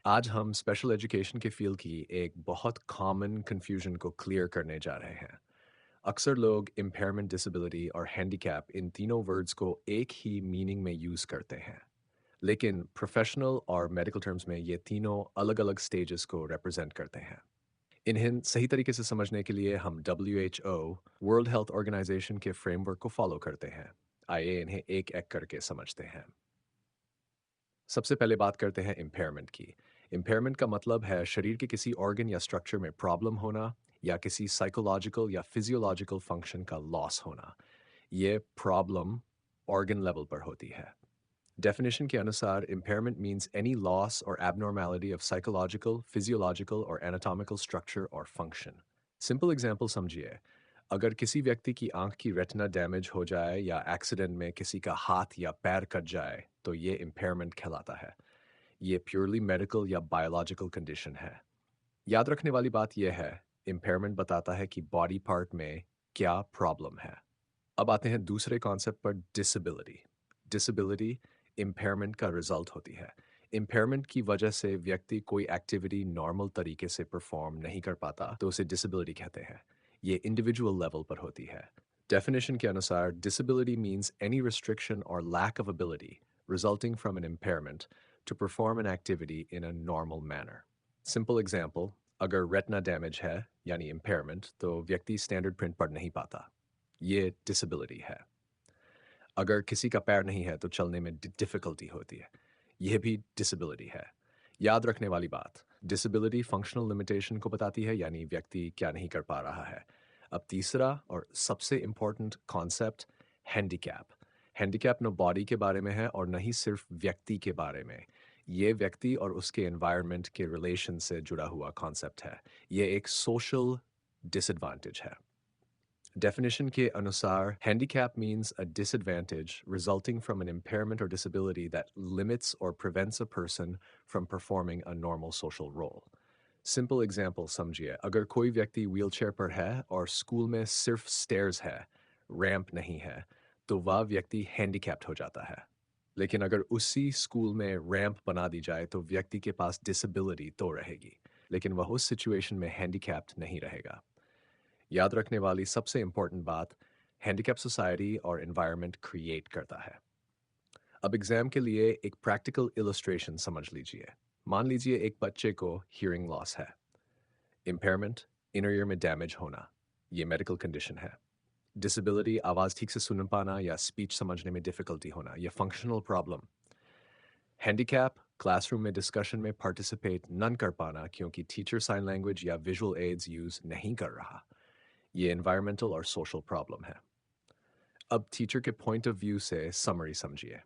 आज हम special education के फील्ड की एक बहुत कॉमन कन्फ्यूजन को क्लियर करने जा रहे हैं। अक्सर लोग इम्पेयरमेंट, डिसेबिलिटी और हैंडीकैप इन तीनों वर्ड्स को एक ही मीनिंग में यूज़ करते हैं। लेकिन प्रोफेशनल और मेडिकल टर्म्स में ये तीनों अलग-अलग स्टेजेस को रिप्रेजेंट करते हैं। इन्हें सही तरीके से समझने के लिए हम WHO, वर्ल्ड हेल्थ ऑर्गेनाइजेशन के फ्रेमवर्क को फॉलो करते हैं। आइए इन्हें एक-एक करके समझते हैं। सबसे पहले बात करते हैं इम्पेयरमेंट की। इम्पेयरमेंट का मतलब है शरीर के किसी ऑर्गन या स्ट्रक्चर में प्रॉब्लम होना या किसी साइकोलॉजिकल या फिजियोलॉजिकल फंक्शन का लॉस होना। ये प्रॉब्लम ऑर्गन लेवल पर होती है। डेफिनेशन के अनुसार इम्पेयरमेंट मीन्स एनी लॉस और एबनॉर्मेलिटी ऑफ साइकोलॉजिकल, फिजियोलॉजिकल और एनाटॉमिकल स्ट्रक्चर और फंक्शन। सिंपल एग्जांपल समझिए। अगर किसी व्यक्ति की आंख की रेटिना डैमेज हो जाए या एक्सीडेंट में किसी का हाथ या पैर कट जाए तो ये इम्पेयरमेंट कहलाता है। ये प्योरली मेडिकल या बायोलॉजिकल कंडीशन है। याद रखने वाली बात यह है, इम्पेयरमेंट बताता है कि बॉडी पार्ट में क्या प्रॉब्लम है। अब आते हैं दूसरे कॉन्सेप्ट पर, डिसेबिलिटी। डिसेबिलिटी इम्पेयरमेंट का रिजल्ट होती है। इम्पेयरमेंट की वजह से व्यक्ति कोई एक्टिविटी नॉर्मल तरीके से परफॉर्म नहीं कर पाता तो उसे डिसेबिलिटी कहते हैं। ये इंडिविजुअल लेवल पर होती है। डेफिनेशन के अनुसार डिसेबिलिटी मीन्स एनी रिस्ट्रिक्शन और lack of ability resulting from an impairment to perform an activity in a normal manner. Simple example, अगर रेटिना डैमेज है यानी impairment तो व्यक्ति स्टैंडर्ड प्रिंट पढ़ नहीं पाता। ये डिसेबिलिटी है। अगर किसी का पैर नहीं है तो चलने में डिफ़िकल्टी होती है। यह भी डिसेबिलिटी है। याद रखने वाली बात, डिसेबिलिटी फंक्शनल लिमिटेशन को बताती है यानी व्यक्ति क्या नहीं कर पा रहा है। अब तीसरा और सबसे इम्पोर्टेंट कॉन्सेप्ट, हैंडीकैप। हैंडीकैप न बॉडी के बारे में है और न ही सिर्फ व्यक्ति के बारे में। ये व्यक्ति और उसके एनवायरनमेंट के रिलेशन से जुड़ा हुआ कॉन्सेप्ट है। ये एक सोशल डिसएडवांटेज है। Definition के अनुसार, handicap means a disadvantage resulting from an impairment or disability that limits or prevents a person from performing a normal social role. Simple example समझिए, अगर कोई व्यक्ति व्हीलचेयर पर है और स्कूल में सिर्फ स्टेयर्स है, रैंप नहीं है, तो वह व्यक्ति हैंडीकैप्ड हो जाता है। लेकिन अगर उसी स्कूल में रैंप बना दी जाए तो व्यक्ति के पास डिसेबिलिटी तो रहेगी, लेकिन वह उस सिचुएशन में हैंडीकैप्ड नहीं रहेगा। याद रखने वाली सबसे इम्पोर्टेंट बात, हैंडीकैप सोसाइटी और एनवायरनमेंट क्रिएट करता है। अब एग्जाम के लिए एक प्रैक्टिकल इलस्ट्रेशन समझ लीजिए। मान लीजिए एक बच्चे को हियरिंग लॉस है। इम्पेयरमेंट, इनर ईयर में डैमेज होना, ये मेडिकल कंडीशन है। डिसेबिलिटी, आवाज़ ठीक से सुन पाना या स्पीच समझने में डिफिकल्टी होना, ये फंक्शनल प्रॉब्लम। हैंडीकैप, क्लासरूम में डिस्कशन में पार्टिसिपेट न कर पाना क्योंकि टीचर साइन लैंग्वेज या विजुअल एड्स यूज़ नहीं कर रहा, ये एनवायरमेंटल और सोशल प्रॉब्लम है। अब टीचर के पॉइंट ऑफ व्यू से समरी समझिए।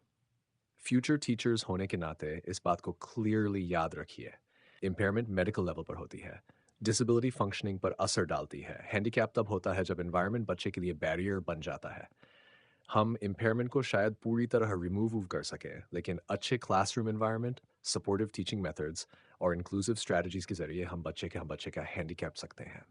फ्यूचर टीचर्स होने के नाते इस बात को क्लियरली याद रखिए। इम्पेयरमेंट मेडिकल लेवल पर होती है। डिसेबिलिटी फंक्शनिंग पर असर डालती है। हैंडीकैप तब होता है जब एनवायरनमेंट बच्चे के लिए बैरियर बन जाता है। हम इम्पेयरमेंट को शायद पूरी तरह रिमूव कर सकें, लेकिन अच्छे classroom environment, supportive teaching methods और इंक्लूसिव स्ट्रेटजीज के जरिए हम बच्चे का हैंडीकैप सकते हैं।